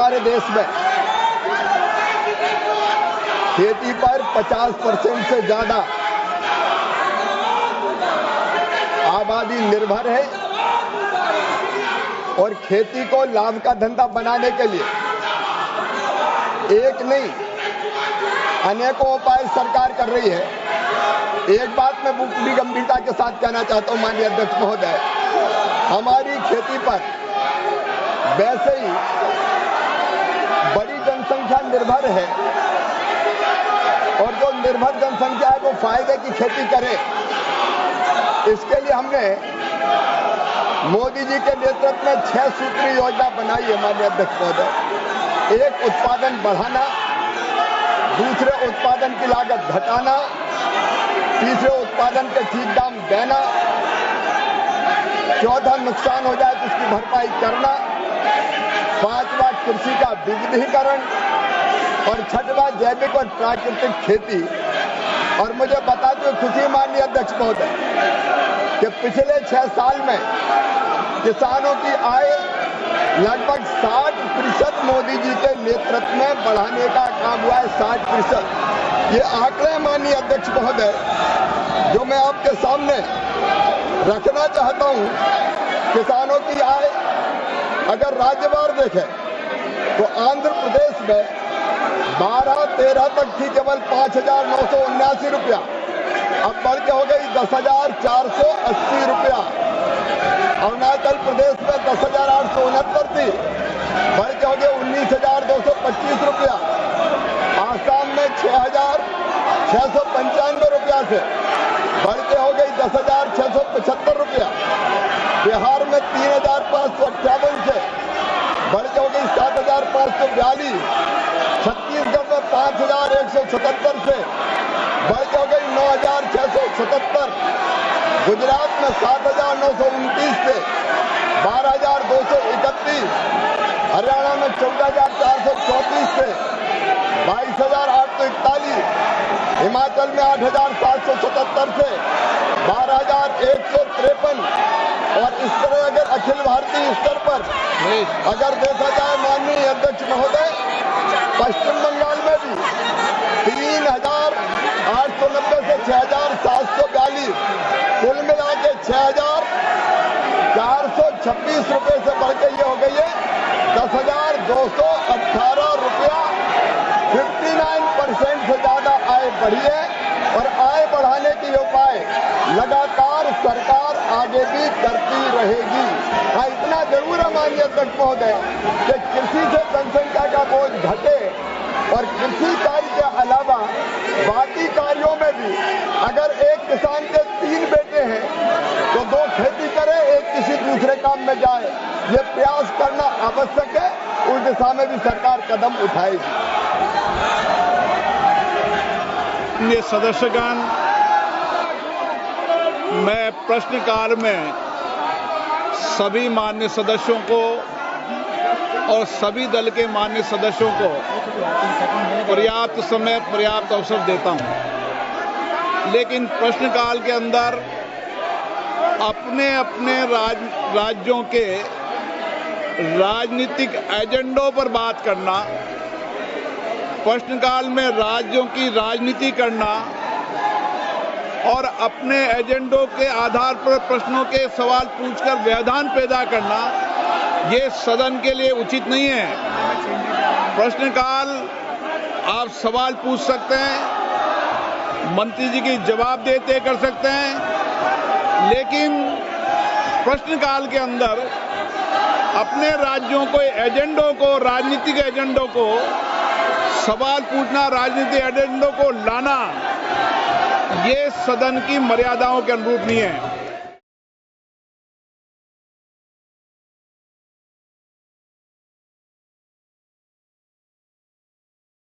हमारे देश में खेती पर 50% से ज्यादा आबादी निर्भर है और खेती को लाभ का धंधा बनाने के लिए एक नहीं अनेकों उपाय सरकार कर रही है। एक बात मैं पूरी गंभीरता के साथ कहना चाहता हूं माननीय अध्यक्ष महोदय, हमारी खेती पर वैसे ही बड़ी जनसंख्या निर्भर है और जो निर्भर जनसंख्या है वो फायदे की खेती करे। इसके लिए हमने मोदी जी के नेतृत्व में 6 सूत्री योजना बनाई है माननीय अध्यक्ष महोदय। एक, उत्पादन बढ़ाना, दूसरे, उत्पादन की लागत घटाना, तीसरे, उत्पादन के ठीक दाम देना, चौथा, नुकसान हो जाए तो उसकी भरपाई करना, पांचवा, कृषि का विविधीकरण और छठवां, जैविक और प्राकृतिक खेती। और मुझे बताते हुए खुशी माननीय अध्यक्ष महोदय कि पिछले 6 साल में किसानों की आय लगभग 60% मोदी जी के नेतृत्व में बढ़ाने का काम हुआ है। 60%। ये आंकड़े माननीय अध्यक्ष महोदय जो मैं आपके सामने रखना चाहता हूं, किसानों की आय अगर राज्यवार देखें तो आंध्र प्रदेश में 12-13 तक थी केवल 5,979 रुपया, अब बढ़ के हो गई 10,480 रुपया। अरुणाचल प्रदेश में 10,869 थी, बढ़ के हो गई 19,225 रुपया। आसाम में 6,695 रुपया से बढ़ के हो गई 10,675 रुपया। बिहार में 3,558 से बढ़ के हो गई 7,542। छत्तीसगढ़ में 5,177 से बढ़ के हो गई 9,677। गुजरात में 7,929 से 12,231। हरियाणा में 14,434 से 22,841। हिमाचल में 8,777 से 12,153। और इस तरह अगर अखिल भारतीय स्तर पर अगर देखा जाए माननीय अध्यक्ष महोदय, पश्चिम बंगाल में भी 3,890 से 6,742, कुल मिला के 6,426 रुपए से बढ़ के ये हो गई है 10,218 रुपया। 59% से ज्यादा आय बढ़ी है और आय बढ़ाने के उपाय लगातार सरकार आगे भी करती रहेगी। हाँ, इतना जरूर है माननीय अध्यक्ष महोदय कि कृषि से जनसंख्या का बोझ घटे और कृषि कार्य के अलावा बाकी कार्यों में भी अगर एक किसान के 3 बेटे हैं तो 2 खेती करे, एक किसी दूसरे काम में जाए। ये प्रयास करना आवश्यक है, उस दिशा में भी सरकार कदम उठाएगी। ये सदस्यगण, मैं प्रश्नकाल में सभी मान्य सदस्यों को और सभी दल के मान्य सदस्यों को पर्याप्त समय, पर्याप्त अवसर देता हूं, लेकिन प्रश्नकाल के अंदर अपने अपने राज्यों के राजनीतिक एजेंडों पर बात करना, प्रश्नकाल में राज्यों की राजनीति करना और अपने एजेंडों के आधार पर प्रश्नों के सवाल पूछकर व्यवधान पैदा करना, ये सदन के लिए उचित नहीं है। प्रश्नकाल आप सवाल पूछ सकते हैं, मंत्री जी की जवाब देते कर सकते हैं, लेकिन प्रश्नकाल के अंदर अपने राज्यों को एजेंडों को, राजनीतिक एजेंडों को सवाल पूछना, राजनीतिक एजेंडों को लाना, ये सदन की मर्यादाओं के अनुरूप नहीं है।